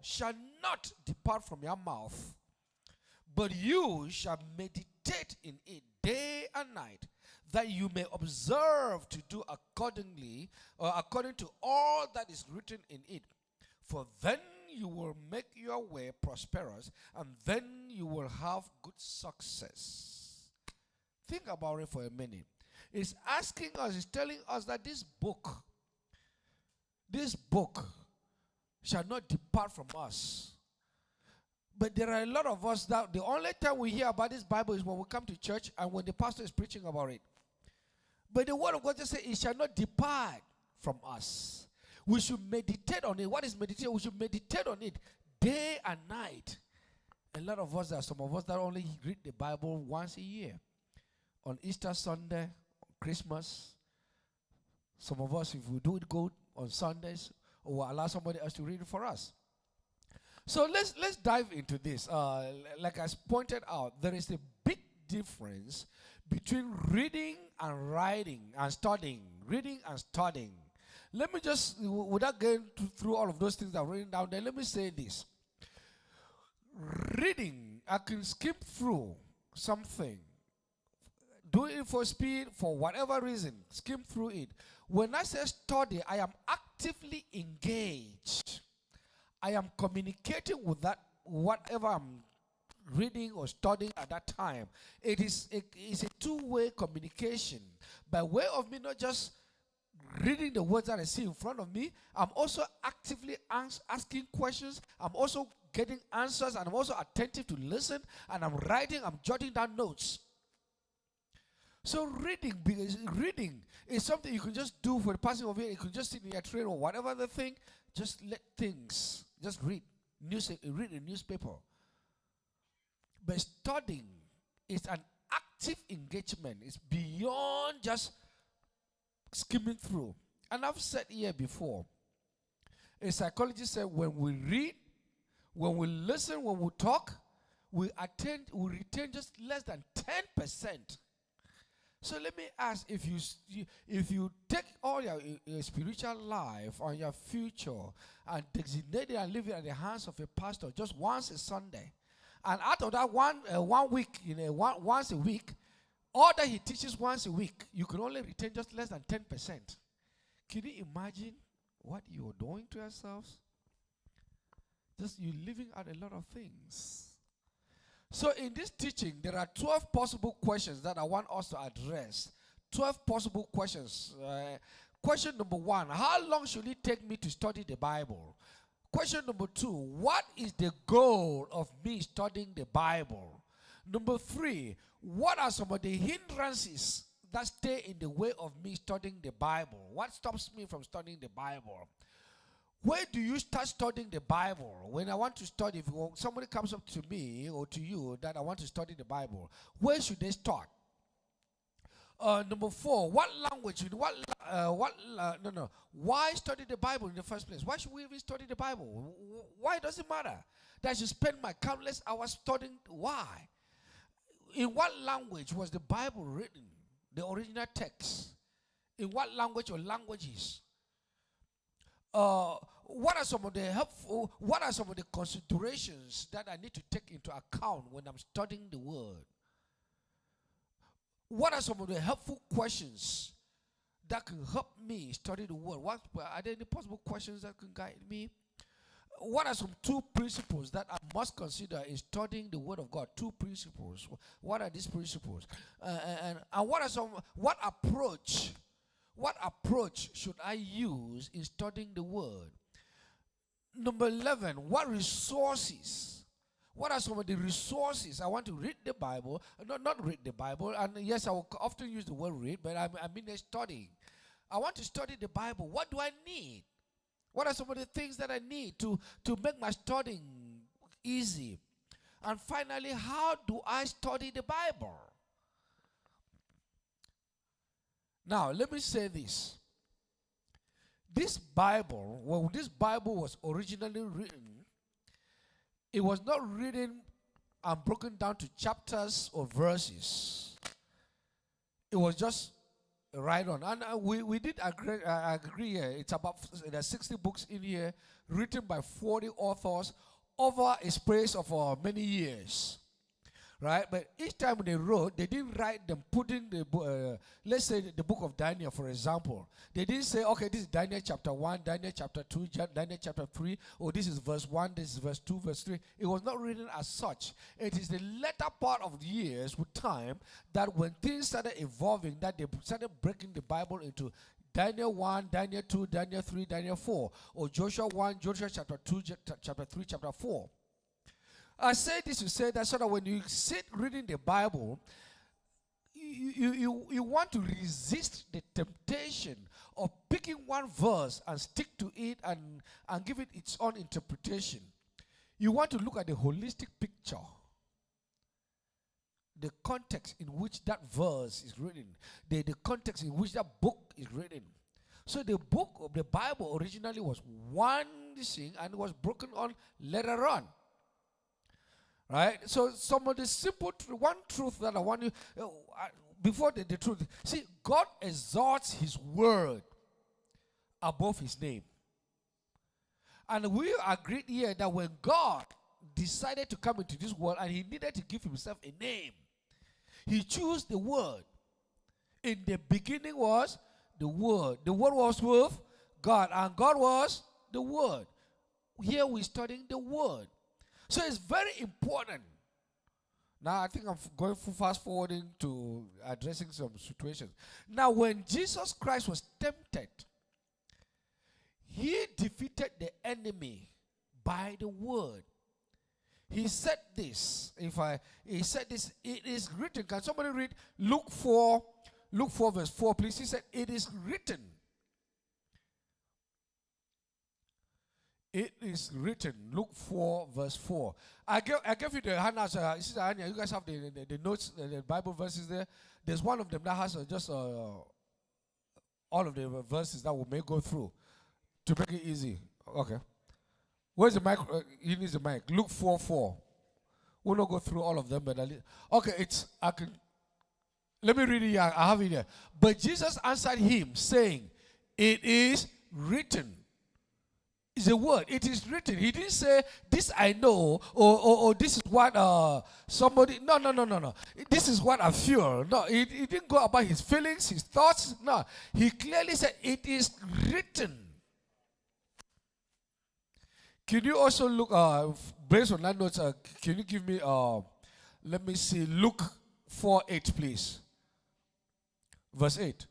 shall not depart from your mouth, but you shall meditate in it day and night, that you may observe to do accordingly, or according to all that is written in it. For then you will make your way prosperous, and then you will have good success. Think about it for a minute. It's asking us, it's telling us that this book shall not depart from us. But there are a lot of us that the only time we hear about this Bible is when we come to church and when the pastor is preaching about it. But the word of God just says it shall not depart from us. We should meditate on it. What is meditation? We should meditate on it day and night. A lot of us, there are some of us that only read the Bible once a year. On Easter Sunday, on Christmas. Some of us, if we do it good on Sundays, or we'll allow somebody else to read it for us. So let's dive into this. Like I pointed out, there is a big difference between reading and writing and studying. Reading and studying. Let me just, without going through all of those things that I've written down there, let me say this. Reading, I can skip through something. Do it for speed, for whatever reason. Skim through it. When I say study, I am actively engaged. I am communicating with that, whatever I'm reading or studying at that time. It's a two-way communication. By way of me not just reading the words that I see in front of me, I'm also actively asking questions. I'm also getting answers, and I'm also attentive to listen, and I'm writing, I'm jotting down notes. So reading is something you can just do for the passing of it. You can just sit in your train or whatever the thing. Just let things, just read a newspaper. But studying is an active engagement. It's beyond just skimming through. And I've said here before, a psychologist said when we read, when we listen, when we talk, we retain just less than 10%. So let me ask, if you take all your spiritual life or your future and designate it and leave it at the hands of a pastor just once a Sunday, and out of that one week, once a week, all that he teaches once a week, you can only retain just less than 10%. Can you imagine what you're doing to yourselves? Just you living out a lot of things. So in this teaching, there are 12 possible questions that I want us to address. 12 possible questions. Question number 1, how long should it take me to study the Bible? Question number 2, what is the goal of me studying the Bible? Number 3, what are some of the hindrances that stay in the way of me studying the Bible? What stops me from studying the Bible? Where do you start studying the Bible? When I want to study, if somebody comes up to me or to you that I want to study the Bible, where should they start? Number 4, what language? Why study the Bible in the first place? Why should we even study the Bible? Why does it matter that I should spend my countless hours studying? Why? In what language was the Bible written? The original text. In what language or languages? What are some of the considerations that I need to take into account when I'm studying the Word? What are some of the helpful questions that can help me study the Word? Are there any possible questions that can guide me? What are some 2 principles that I must consider in studying the Word of God? 2 principles. What are these principles? And what approach should I use in studying the Word? Number 11, what resources? What are some of the resources? I want to read the Bible, not read the Bible, and yes, I will often use the word read, but I mean studying. I want to study the Bible. What do I need? What are some of the things that I need to make my studying easy? And finally, how do I study the Bible? Now, let me say this. This Bible, when this Bible was originally written, it was not written and broken down to chapters or verses. It was just Right on. And we did agree here. It's about there are 60 books in here written by 40 authors over a space of many years. Right? But each time they wrote, they didn't write them putting the let's say the book of Daniel, for example. They didn't say, okay, this is Daniel chapter 1, Daniel chapter 2, Daniel chapter 3, or this is verse 1, this is verse 2, verse 3. It was not written as such. It is the latter part of the years with time that when things started evolving, that they started breaking the Bible into Daniel 1, Daniel 2, Daniel 3, Daniel 4, or Joshua 1, Joshua chapter 2, chapter 3, chapter 4. I say this to say that so that when you sit reading the Bible, you want to resist the temptation of picking one verse and stick to it and give it its own interpretation. You want to look at the holistic picture, the context in which that verse is written, the context in which that book is written. So the book of the Bible originally was one thing and was broken on later on. Right? So some of the simple one truth that I want you, before the truth, see, God exalts his word above his name. And we agreed here that when God decided to come into this world and he needed to give himself a name, he chose the word. In the beginning was the word. The word was with God, and God was the word. Here we're studying the word. So it's very important. Now I think I'm going fast forwarding to addressing some situations. Now when Jesus Christ was tempted, he defeated the enemy by the word. He said this. He said this, it is written. Can somebody read Luke 4 verse 4, please? He said, it is written. It is written. Luke 4 verse 4. I gave you the handouts. Sister Anya, you guys have the notes, the Bible verses there. There's one of them that has just all of the verses that we may go through to make it easy. Okay. Where's the mic? He needs the mic. Luke 4:4. We'll not go through all of them, but okay. Let me read it here. I have it here. But Jesus answered him, saying, "It is written." It's a word. It is written. He didn't say, this I know, or this is what somebody. No. This is what I feel. No, he didn't go about his feelings, his thoughts. No, he clearly said, it is written. Can you also look, based on that notes, can you give me, let me see, Luke 4:8, please. Verse 8.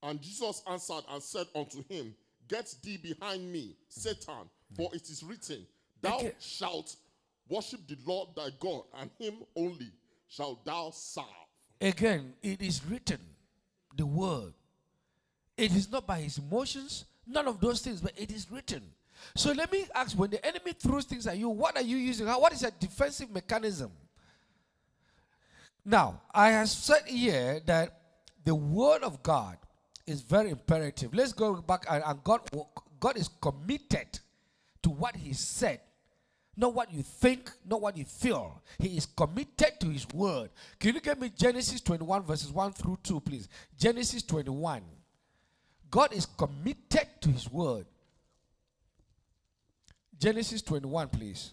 And Jesus answered and said unto him, Get thee behind me, Satan, for it is written, Thou shalt worship the Lord thy God, and him only shalt thou serve. Again, it is written, the word. It is not by his emotions, none of those things, but it is written. So let me ask, when the enemy throws things at you, what are you using? What is your defensive mechanism? Now, I have said here that the word of God is very imperative. Let's go back, and God is committed to what he said. Not what you think, not what you feel. He is committed to his word. Can you give me Genesis 21 verses 1 through 2, please? Genesis 21. God is committed to his word. Genesis 21, please.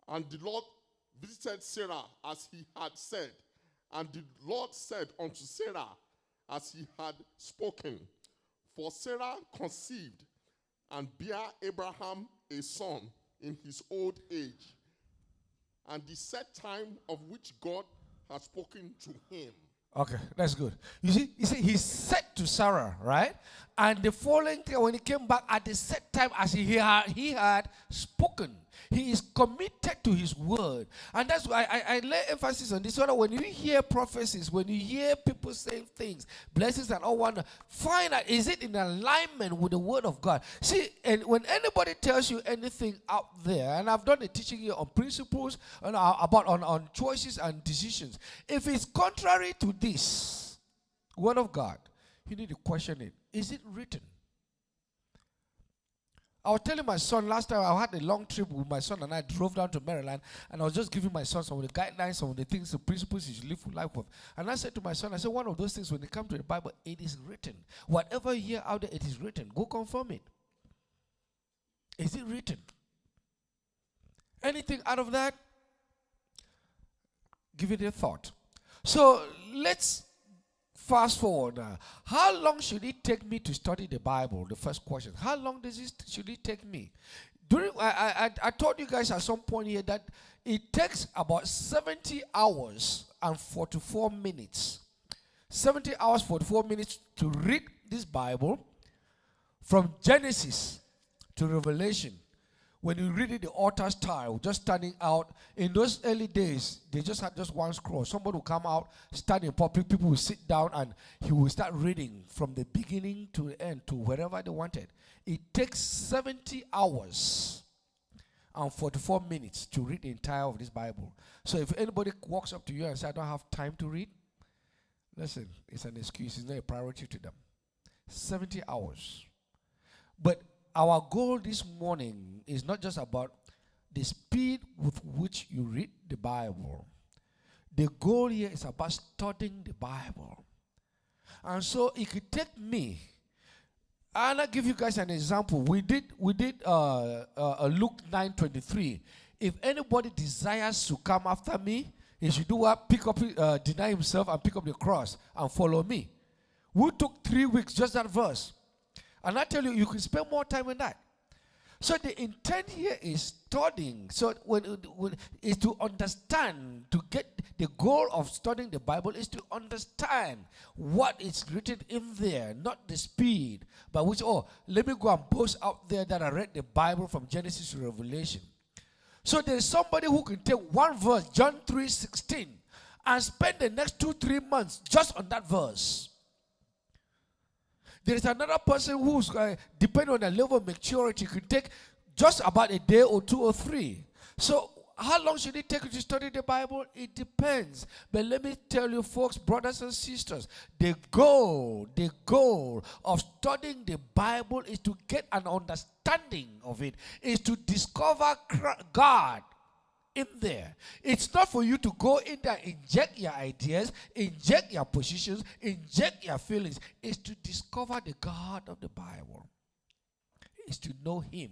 And the Lord visited Sarah as he had said. And the Lord said unto Sarah as he had spoken. For Sarah conceived and bare Abraham a son in his old age, and the set time of which God had spoken to him. Okay, that's good. You see, he said to Sarah, right? And the following day, when he came back at the set time as he had spoken, he is committed to his word. And that's why I lay emphasis on this. So that when you hear prophecies, when you hear people saying things, blessings and all wonder, find out, is it in alignment with the word of God? See, and when anybody tells you anything out there, and I've done a teaching here on principles, and about on choices and decisions. If it's contrary to this word of God, you need to question it. Is it written? I was telling my son last time I had a long trip with my son and I drove down to Maryland and I was just giving my son some of the guidelines, some of the things, the principles he should live life with. And I said to my son, I said, one of those things when it comes to the Bible, it is written. Whatever you hear out there, it is written. Go confirm it. Is it written? Anything out of that? Give it a thought. So let's fast forward now. How long should it take me to study the Bible? The first question. How long should it take me? I told you guys at some point here that it takes about 70 hours and 44 minutes. 70 hours, 44 minutes to read this Bible from Genesis to Revelation. When you read it the author style, just standing out. In those early days, they just had just one scroll. Somebody will come out, stand in public, people will sit down, and he will start reading from the beginning to the end, to wherever they wanted. It takes 70 hours and 44 minutes to read the entire of this Bible. So if anybody walks up to you and says, I don't have time to read, listen, it's an excuse. It's not a priority to them. 70 hours. But our goal this morning is not just about the speed with which you read the Bible. The goal here is about studying the Bible. And so it could take me, and I'll give you guys an example. We did Luke 9:23. If anybody desires to come after me, he should do what? Deny himself and pick up the cross and follow me. We took 3 weeks, just that verse. And I tell you, you can spend more time on that. So the intent here is studying. So is to understand, to get the goal of studying the Bible is to understand what is written in there, not the speed by which, let me go and boast out there that I read the Bible from Genesis to Revelation. So there is somebody who can take one verse, John 3:16, and spend the next 2-3 months just on that verse. There is another person who's, depending on the level of maturity, could take just about a day or 2 or 3. So how long should it take you to study the Bible? It depends. But let me tell you, folks, brothers and sisters, the goal of studying the Bible is to get an understanding of it, is to discover God in there. It's not for you to go in there, inject your ideas, inject your positions, inject your feelings. It's to discover the God of the Bible. It's to know Him.